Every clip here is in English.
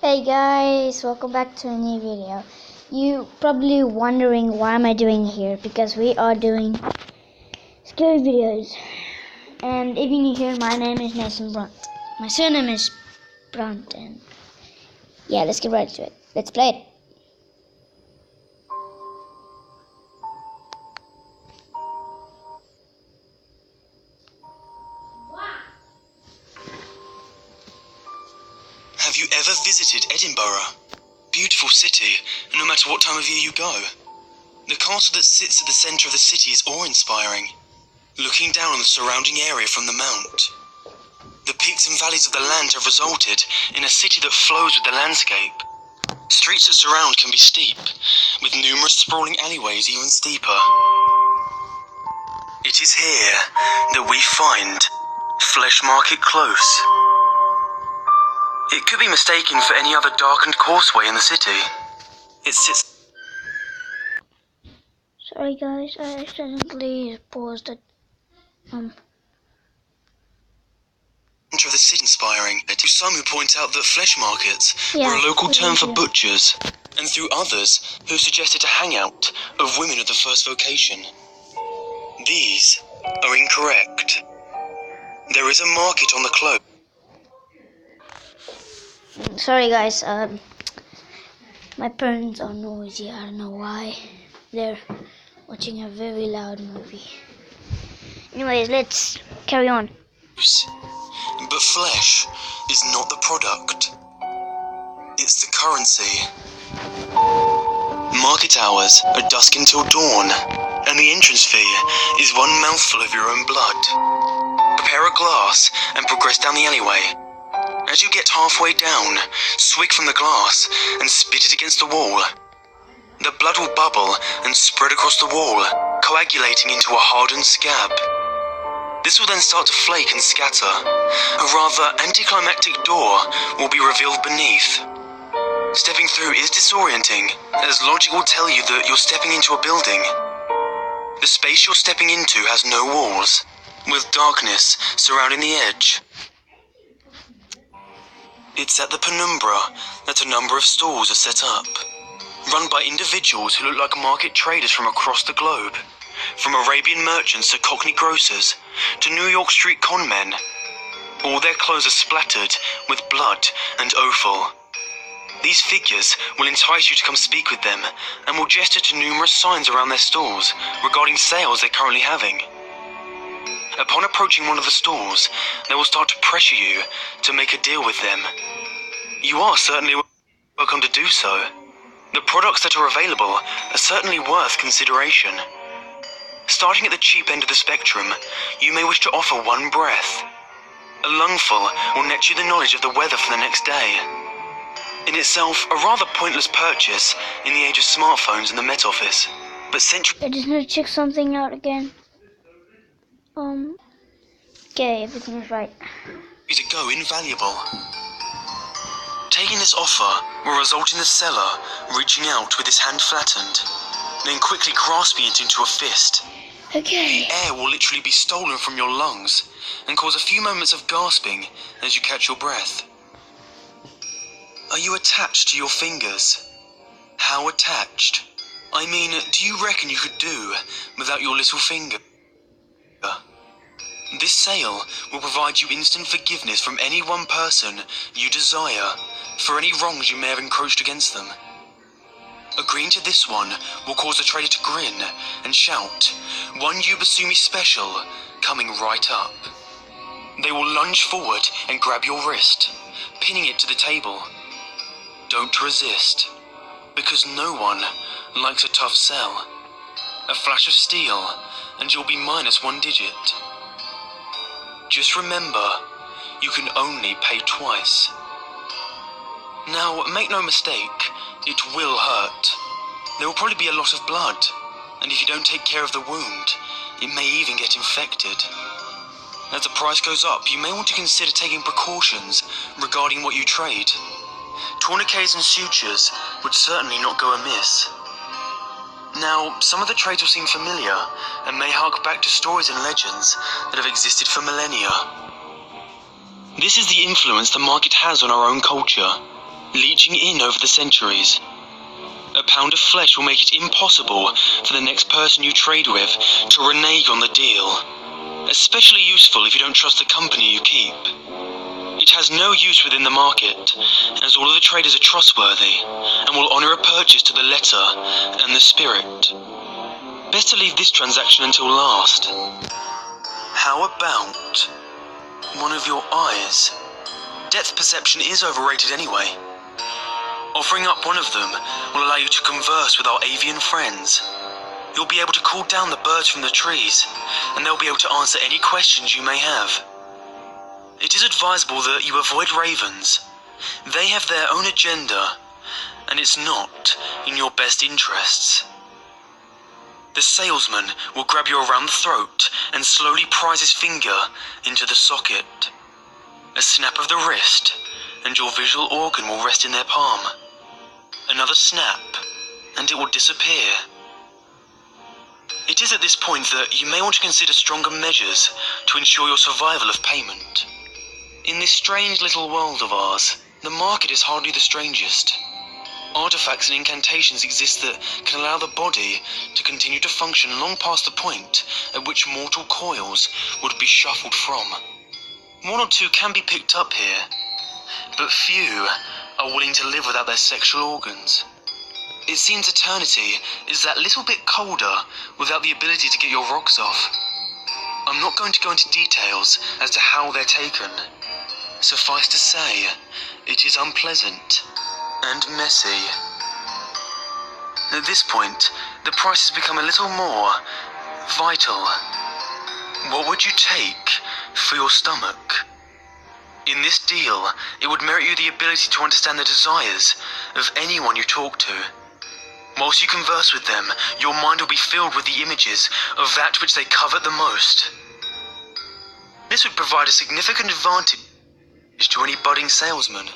Hey guys, welcome back to a new video. You probably wondering why am I doing here, because we are doing scary videos. And if you're new here, my name is Nathan Brunt. My surname is Brunt, and yeah, let's get right to it. Let's play it. Have you ever visited Edinburgh? Beautiful city, no matter what time of year you go. The castle that sits at the centre of the city is awe-inspiring. Looking down on the surrounding area from the mount, the peaks and valleys of the land have resulted in a city that flows with the landscape. Streets that surround can be steep, with numerous sprawling alleyways even steeper. It is here that we find Fleshmarket Close. It could be mistaken for any other darkened causeway in the city. It sits... Sorry guys, I accidentally paused it. Center of the city, inspiring to some who point out that flesh markets were a local term for butchers, and through others who suggested a hangout of women of the first vocation. These are incorrect. There is a market on the close. Sorry guys, my parents are noisy. I don't know why. They're watching a very loud movie. Anyways, let's carry on. But flesh is not the product. It's the currency. Market hours are dusk until dawn, and the entrance fee is one mouthful of your own blood. Prepare a glass and progress down the alleyway. As you get halfway down, swig from the glass and spit it against the wall. The blood will bubble and spread across the wall, coagulating into a hardened scab. This will then start to flake and scatter. A rather anticlimactic door will be revealed beneath. Stepping through is disorienting, as logic will tell you that you're stepping into a building. The space you're stepping into has no walls, with darkness surrounding the edge. It's at the penumbra that a number of stalls are set up, run by individuals who look like market traders from across the globe, from Arabian merchants to Cockney grocers to New York street con men. All their clothes are splattered with blood and offal. These figures will entice you to come speak with them and will gesture to numerous signs around their stalls regarding sales they're currently having. Upon approaching one of the stalls, they will start to pressure you to make a deal with them. You are certainly welcome to do so. The products that are available are certainly worth consideration. Starting at the cheap end of the spectrum, you may wish to offer one breath. A lungful will net you the knowledge of the weather for the next day. In itself, a rather pointless purchase in the age of smartphones and the Met Office, but I just need to check something out again. Okay, everything is right. to go invaluable. Taking this offer will result in the seller reaching out with his hand flattened, then quickly grasping it into a fist. Okay. The air will literally be stolen from your lungs and cause a few moments of gasping as you catch your breath. Are you attached to your fingers? How attached? I mean, do you reckon you could do without your little finger? This sale will provide you instant forgiveness from any one person you desire for any wrongs you may have encroached against them. Agreeing to this one will cause the trader to grin and shout, "One Yubasumi special coming right up." They will lunge forward and grab your wrist, pinning it to the table. Don't resist, because no one likes a tough sell. A flash of steel and you'll be minus one digit. Just remember, you can only pay twice. Now, make no mistake, it will hurt. There will probably be a lot of blood, and if you don't take care of the wound, it may even get infected. As the price goes up, you may want to consider taking precautions regarding what you trade. Tourniquets and sutures would certainly not go amiss. Now, some of the trades will seem familiar and may hark back to stories and legends that have existed for millennia. This is the influence the market has on our own culture. leaching in over the centuries. A pound of flesh will make it impossible for the next person you trade with to renege on the deal, especially useful if you don't trust the company you keep. It has no use within the market, as all of the traders are trustworthy and will honour a purchase to the letter and the spirit. Best to leave this transaction until last. How about one of your eyes? Depth perception is overrated anyway. Offering up one of them will allow you to converse with our avian friends. You'll be able to call down the birds from the trees, and they'll be able to answer any questions you may have. It is advisable that you avoid ravens. They have their own agenda, and it's not in your best interests. The salesman will grab you around the throat and slowly prise his finger into the socket. A snap of the wrist, and your visual organ will rest in their palm. Another snap, and it will disappear. It is at this point that you may want to consider stronger measures to ensure your survival of payment. In this strange little world of ours, the market is hardly the strangest. Artifacts and incantations exist that can allow the body to continue to function long past the point at which mortal coils would be shuffled from. One or two can be picked up here, but few are willing to live without their sexual organs. It seems eternity is that little bit colder without the ability to get your rocks off. I'm not going to go into details as to how they're taken. Suffice to say, it is unpleasant and messy. At this point, the price has become a little more vital. What would you take for your stomach? In this deal, it would merit you the ability to understand the desires of anyone you talk to. Whilst you converse with them, your mind will be filled with the images of that which they covet the most. This would provide a significant advantage to any budding salesman,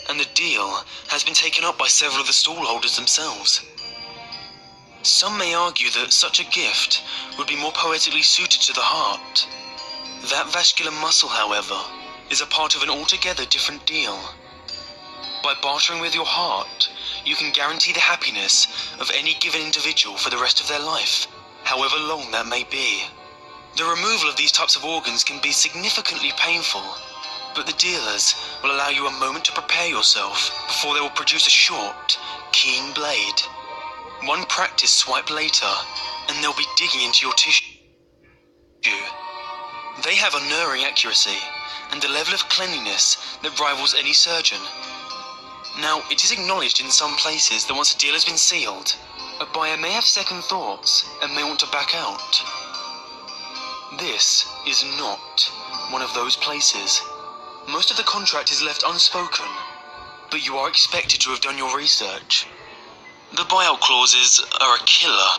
and the deal has been taken up by several of the stallholders themselves. Some may argue that such a gift would be more poetically suited to the heart. That vascular muscle, however, is a part of an altogether different deal. By bartering with your heart, you can guarantee the happiness of any given individual for the rest of their life, however long that may be. The removal of these types of organs can be significantly painful, but the dealers will allow you a moment to prepare yourself before they will produce a short, keen blade. One practice swipe later, and they'll be digging into your tissue. They have unerring accuracy, and a level of cleanliness that rivals any surgeon. Now, it is acknowledged in some places that once a deal has been sealed, a buyer may have second thoughts and may want to back out. This is not one of those places. Most of the contract is left unspoken, but you are expected to have done your research. The buyout clauses are a killer.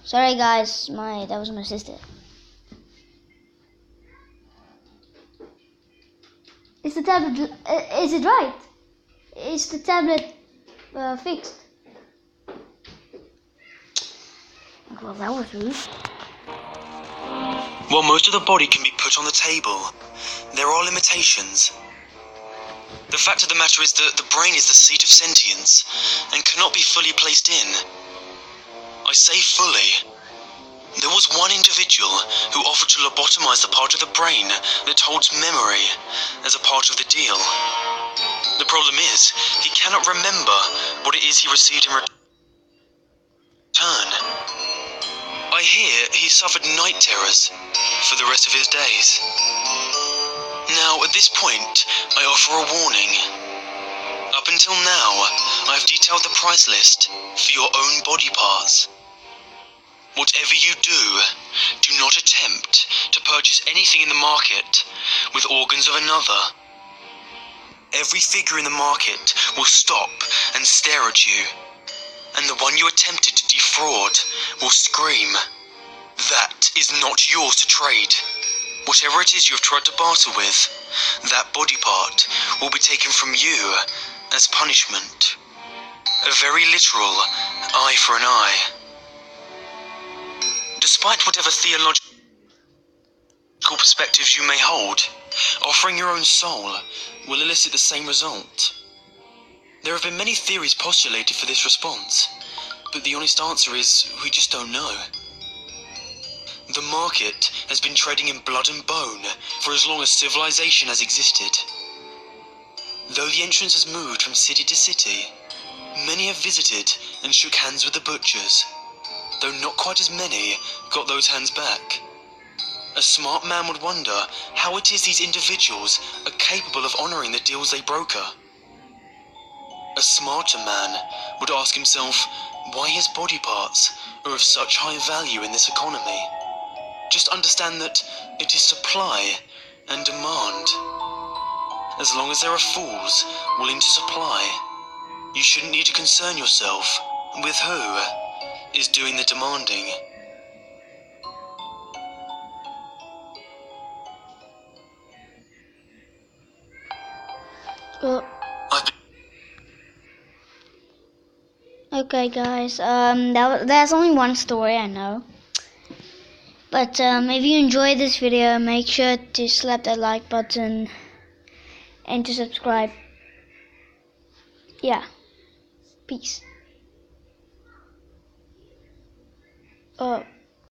Sorry guys, that was my sister. Is the tablet, is it right? Is the tablet fixed? Well, that was rude. While most of the body can be put on the table, there are limitations. The fact of the matter is that the brain is the seat of sentience and cannot be fully placed in. I say fully. There was one individual who offered to lobotomize the part of the brain that holds memory as a part of the deal. The problem is, he cannot remember what it is he received in return. I hear he suffered night terrors for the rest of his days. Now, at this point, I offer a warning. Up until now, I have detailed the price list for your own body parts. Whatever you do not attempt to purchase anything in the market with organs of another. Every figure in the market will stop and stare at you, and the one you attempted to defraud will scream. That is not yours to trade. Whatever it is you have tried to barter with, that body part will be taken from you as punishment. A very literal eye for an eye. Despite whatever theological perspectives you may hold, Offering your own soul will elicit the same result. There have been many theories postulated for this response, but the honest answer is we just don't know. The market has been trading in blood and bone for as long as civilization has existed. Though the entrance has moved from city to city, many have visited and shook hands with the butchers, though not quite as many got those hands back. A smart man would wonder how it is these individuals are capable of honouring the deals they broker. A smarter man would ask himself why his body parts are of such high value in this economy. Just understand that it is supply and demand. As long as there are fools willing to supply, you shouldn't need to concern yourself with who is doing the demanding. Well, I've been okay, guys. There's only one story, I know. But if you enjoyed this video, make sure to slap that like button and to subscribe. Yeah. Peace.